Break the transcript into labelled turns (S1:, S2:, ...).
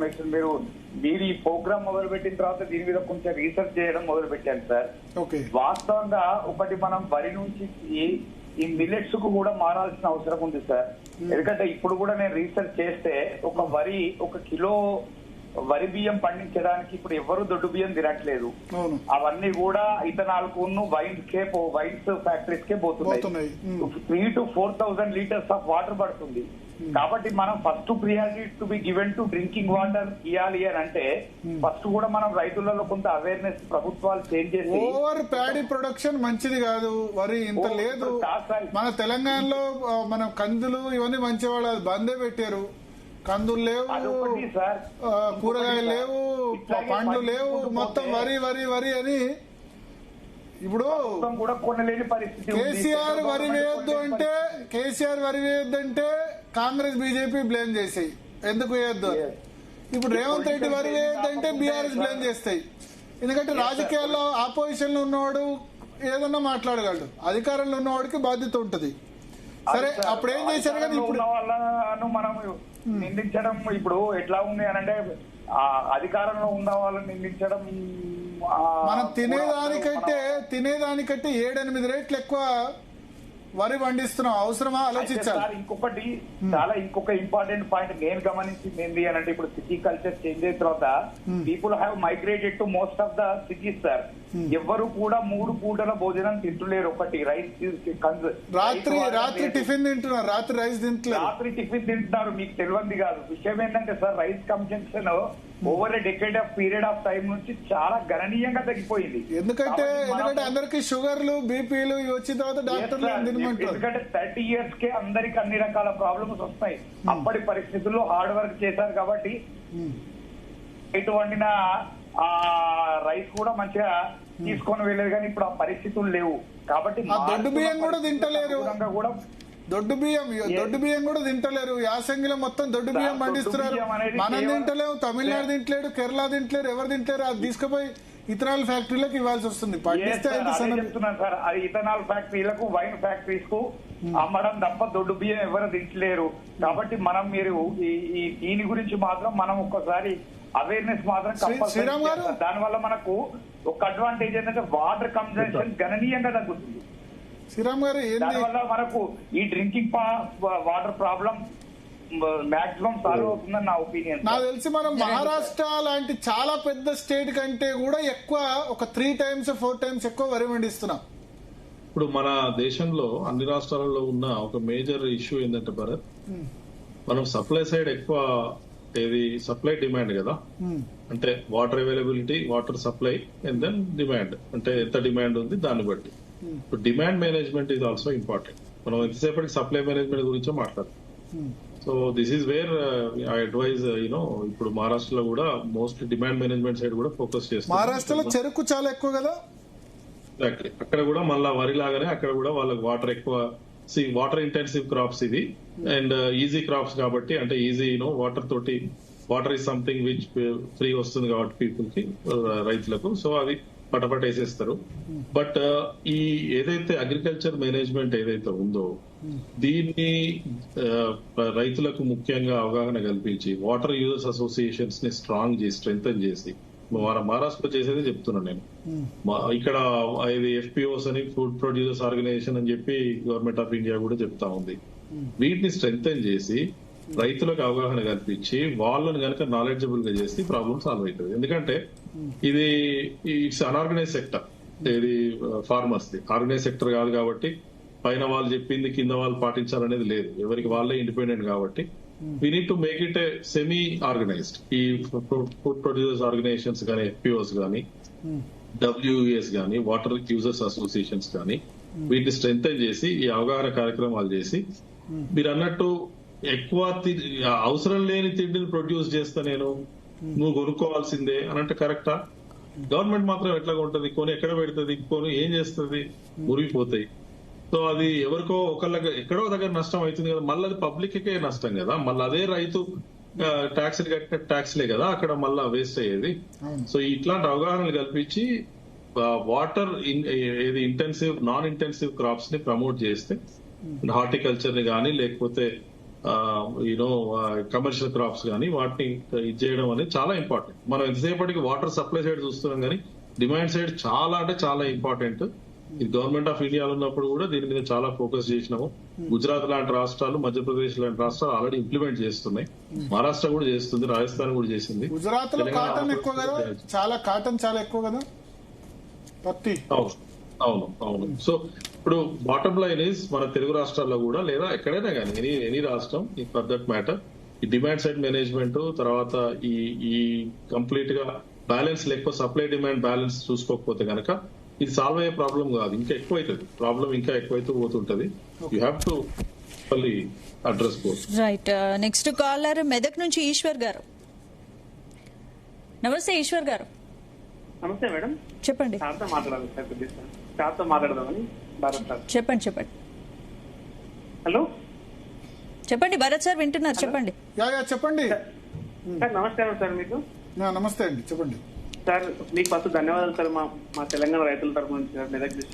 S1: మీరు మీరు ఈ ప్రోగ్రామ్ మొదలు పెట్టిన తర్వాత దీని మీద కొంచెం రీసెర్చ్ చేయడం మొదలు పెట్టాను సార్. వాస్తవంగా ఒకటి మనం వరి నుంచి ఈ మిల్లెట్స్ కు కూడా మారాల్సిన అవసరం ఉంది సార్. ఎందుకంటే ఇప్పుడు కూడా నేను రీసెర్చ్ చేస్తే ఒక కిలో వరి బియ్యం పండించడానికి ఇప్పుడు ఎవరు దొడ్డు బియ్యం తినట్లేదు. అవన్నీ కూడా ఇథనాల్ కు వైన్స్ ఫ్యాక్టరీస్ కే పోతున్నాయి. 3,000 to 4,000 లీటర్స్ ఆఫ్ వాటర్ పడుతుంది. కాబట్టి మనం first priority to be given to drinking water ఇవ్వాలి అని అంటే ఫస్ట్ కూడా మనం రైతులలో కొంత అవేర్నెస్ ప్రభుత్వాలు చేంజ్ చేసి
S2: ఓవర్ ప్యాడీ ప్రొడక్షన్ మంచిది కాదు. వరి ఇంత లేదు మన తెలంగాణలో. మనం కందులు ఇవన్నీ మంచి వాళ్ళు బందే పెట్టారు. కందులు లేవు, కూరగాయలు లేవు, పండ్లు లేవు, మొత్తం వరి వరి వరి అని. ఇప్పుడు
S1: కూడా కొనలేని పరిస్థితి.
S2: కేసీఆర్ వరి వేయొద్దు అంటే కాంగ్రెస్ బీజేపీ బ్లేమ్ చేసాయి, ఎందుకు వేయొద్దు. ఇప్పుడు రేవంత్ రెడ్డి వరి వేయొద్దంటే బీఆర్ఎస్ బ్లేమ్ చేస్తాయి. ఎందుకంటే రాజకీయాల్లో ఆపోజిషన్ లో ఉన్నవాడు ఏదన్నా మాట్లాడగలడు, అధికారంలో ఉన్నవాడికి బాధ్యత ఉంటది. సరే అప్పుడు ఏం చేశారు కానీ ఇప్పుడు
S1: వాళ్ళను మనం నిందించడం ఇప్పుడు ఎట్లా ఉంది అని అంటే అధికారంలో ఉన్న వాళ్ళని నిందించడం.
S2: మనం తినేదానికంటే 7-8 రేట్లు ఎక్కువ వరి పండిస్తున్నాం. అవసరమా ఆలోచించాలి.
S1: ఇంకొక ఇంపార్టెంట్ పాయింట్ నేను గమనించింది ఏంటి అని అంటే ఇప్పుడు సిటీ కల్చర్ చేంజ్ అయిన తర్వాత people have migrated to most of the cities sir. ఎవ్వరు కూడా 3 పూటల భోజనం తింటలేరు. ఒకటి రైస్,
S2: రాత్రి టిఫిన్ తింటున్నారు, రాత్రి రైస్ తింటున్నారు,
S1: రాత్రి టిఫిన్ తింటున్నారు. మీకు తెలియంది కాదు. విషయం ఏంటంటే sir rice consumption over a decade of period of time నుంచి చాలా గణనీయంగా తగ్గిపోయింది.
S2: ఎందుకంటే అందరికి షుగర్లు, బీపీలు వచ్చిన తర్వాత డాక్టర్లు
S1: ఎందుకంటే 30 years కే అందరికి అన్ని రకాల ప్రాబ్లమ్స్ వస్తాయి. అప్పటి పరిస్థితుల్లో హార్డ్ వర్క్ చేశారు కాబట్టి ఇటు వండిన రైస్ కూడా మంచిగా తీసుకొని వెళ్ళేది. కానీ ఇప్పుడు ఆ పరిస్థితులు లేవు. కాబట్టి
S2: దొడ్డు బియ్యం కూడా తింటలేరు. దొడ్డు బియ్యం కూడా తింటలేరు. యాసంగిలో మొత్తం దొడ్డు బియ్యం పండిస్తున్నారు. మనం తింటలేము, తమిళనాడు తింటలేడు, కేరళ తింటలేరు, ఎవరు తింటలేరు. అది తీసుకుపోయి ఇథనాల్ ఫ్యాక్టరీలకు ఇవ్వాల్సి వస్తుంది.
S1: చెప్తున్నాను సార్, అది ఇథనాల్ ఫ్యాక్టరీలకు, వైన్ ఫ్యాక్టరీస్ కు అమ్మడం తప్ప దొడ్డు బియ్యం ఎవరు తింటలేరు. కాబట్టి మీరు దీని గురించి మాత్రం మనం ఒక్కసారి అవేర్నెస్ మాత్రం కంపల్సరీ. దానివల్ల మనకు ఒక అడ్వాంటేజ్ ఏంటంటే వాటర్ కన్సంప్షన్ గణనీయంగా తగ్గుతుంది.
S2: శ్రీరామ్ గారు,
S1: దానివల్ల మనకు ఈ drinking water problem maximum solve అవుతుందని నా ఒపీనియన్.
S2: నాకు తెలిసి మనం మహారాష్ట్ర లాంటి చాలా పెద్ద స్టేట్ కంటే కూడా ఎక్కువ, ఒక 3 times 4 times ఎక్కువ వరి పండిస్తున్నాం.
S3: ఇప్పుడు మన దేశంలో అన్ని రాష్ట్రాలలో ఉన్న ఒక మేజర్ ఇష్యూ ఏంటంటే భరత్, మనం సప్లై సైడ్ ఎక్కువ, ఏది సప్లై డిమాండ్ కదా. అంటే water availability, water supply and then demand, అంటే ఎంత డిమాండ్ ఉంది దాన్ని బట్టి. Demand management is also important. మనం ఎంతసేపటికి సప్లై మేనేజ్మెంట్ గురించే మాట్లాడతాం. So this is where I advise ఇప్పుడు మహారాష్ట్రలో కూడా మోస్ట్ డిమాండ్ మేనేజ్మెంట్ సైడ్ కూడా ఫోకస్ చేస్తారు.
S2: మహారాష్ట్రలో చెరుకు చాలా ఎక్కువ కదా.
S3: ఎగ్జాక్ట్లీ. అక్కడ కూడా మళ్ళా వరి లాగానే అక్కడ కూడా వాళ్ళకి వాటర్ ఎక్కువ. వాటర్ ఇంటెన్సివ్ క్రాప్స్ ఇది అండ్ ఈజీ క్రాప్స్ కాబట్టి, అంటే ఈజీ వాటర్ తోటి, water is something which free వస్తుంది కాబట్టి పీపుల్ కి, రైతులకు. సో అది పటపట వేసేస్తారు. బట్ ఈ ఏదైతే అగ్రికల్చర్ మేనేజ్మెంట్ ఏదైతే ఉందో దీన్ని రైతులకు ముఖ్యంగా అవగాహన కల్పించి వాటర్ యూజర్స్ అసోసియేషన్స్ ని స్ట్రెంగ్తన్ చేసి, మహారాష్ట్రలో చేసేది చెప్తున్నాను నేను. ఇక్కడ ఇది FPOs అని, ఫుడ్ ప్రొడ్యూసర్స్ ఆర్గనైజేషన్ అని చెప్పి గవర్నమెంట్ ఆఫ్ ఇండియా కూడా చెప్తా ఉంది. వీటిని స్ట్రెంగ్తన్ చేసి రైతులకు అవగాహన కల్పించి వాళ్ళని కనుక నాలెడ్జబుల్ గా చేసి ప్రాబ్లమ్ సాల్వ్ అవుతుంది. ఎందుకంటే ఇది ఇట్స్ అన్ఆర్గనైజ్ సెక్టర్. ఇది ఫార్మర్స్ ది ఆర్గనైజ్ సెక్టర్ కాదు కాబట్టి పైన వాళ్ళు చెప్పింది కింద వాళ్ళు పాటించాలనేది లేదు. ఎవరికి వాళ్ళే ఇండిపెండెంట్ కాబట్టి we need to make it A semi organised. ఈ ఫుడ్ ప్రొడ్యూసర్స్ ఆర్గనైజేషన్స్ కానీ, FPOs కానీ, WUS కానీ, వాటర్ యూజర్స్ అసోసియేషన్స్ కానీ, వీటిని స్ట్రెంగ్తన్ చేసి ఈ అవగాహన కార్యక్రమాలు చేసి, మీరు అన్నట్టు ఎక్కువ అవసరం లేని తిండిని ప్రొడ్యూస్ చేస్తా నేను, నువ్వు కొనుక్కోవాల్సిందే అని అంటే కరెక్టా? గవర్నమెంట్ మాత్రం ఎట్లా ఉంటుంది, కొని ఎక్కడ పెడుతుంది, కొని ఏం చేస్తుంది, మురిగిపోతాయి. సో అది ఎవరికో ఒకళ్ళకి ఎక్కడో దగ్గర నష్టం అవుతుంది కదా, మళ్ళీ అది పబ్లిక్ కే నష్టం కదా. మళ్ళీ అదే రైతు ట్యాక్స్ కట్టిన ట్యాక్స్లే కదా అక్కడ మళ్ళా వేస్ట్ అయ్యేది. సో ఇట్లాంటి అవగాహనలు కల్పించి వాటర్ ఏది ఇంటెన్సివ్, నాన్ ఇంటెన్సివ్ క్రాప్స్ ని ప్రమోట్ చేస్తే, హార్టికల్చర్ ని కానీ లేకపోతే యూనో కమర్షియల్ క్రాప్స్ కానీ వాటిని ఇది చేయడం అనేది చాలా ఇంపార్టెంట్. మనం ఎంతసేపటికి వాటర్ సప్లై సైడ్ చూస్తున్నాం కానీ డిమాండ్ సైడ్ చాలా అంటే చాలా ఇంపార్టెంట్. ఇది గవర్నమెంట్ ఆఫ్ ఇండియాలో ఉన్నప్పుడు కూడా దీని మీద చాలా ఫోకస్ చేసినాము. గుజరాత్ లాంటి రాష్ట్రాలు, మధ్యప్రదేశ్ లాంటి రాష్ట్రాలు ఆల్రెడీ ఇంప్లిమెంట్ చేస్తున్నాయి. మహారాష్ట్ర కూడా చేస్తుంది, రాజస్థాన్ కూడా చేసింది.
S2: గుజరాత్ లో కాటన్ ఎక్కువ కదా, చాలా కాటన్ చాలా ఎక్కువ కదా, పత్తి.
S3: అవును. సో ఇప్పుడు బాటమ్ లైన్ ఇస్ మన తెలుగు రాష్ట్రాల్లో కూడా లేదా ఎక్కడైనా కానీ ఎనీ రాష్ట్రం ఫర్ దట్ మ్యాటర్ ఈ డిమాండ్ సైడ్ మేనేజ్మెంట్ తర్వాత ఈ కంప్లీట్ గా బ్యాలెన్స్ లేకపోతే సప్లై డిమాండ్ బ్యాలెన్స్ చూసుకోకపోతే కనుక ఇది సాల్వ్ అయ్యే ప్రాబ్లం కాదు, ఇంకా ఎక్కువ అవుతుంది ప్రాబ్లం, ఇంకా ఎక్కువైతే పోతుంటది. You have to address both.
S4: Right. Next caller Medak నుంచి ఈశ్వర్ గారు. నమస్తే ఈశ్వర్ గారు.
S5: నమస్తే మేడం.
S4: చెప్పండి.
S5: సార్తో మాట్లాడాలి సార్, కొద్దిగా సార్తో మాట్లాడదామని. భారత్ సార్
S4: చెప్పండి.
S5: హలో
S4: చెప్పండి భరత్ సార్ వింటున్నారు, చెప్పండి.
S2: చెప్పండి
S5: సార్. నమస్కారం సార్ మీకు.
S2: నమస్తే అండి, చెప్పండి
S5: సార్. మీకు ఫస్ట్ ధన్యవాదాలు సార్, మా తెలంగాణ రైతుల తరఫు నుంచి సార్, మెదక్ డిస్ట్రిక్ట్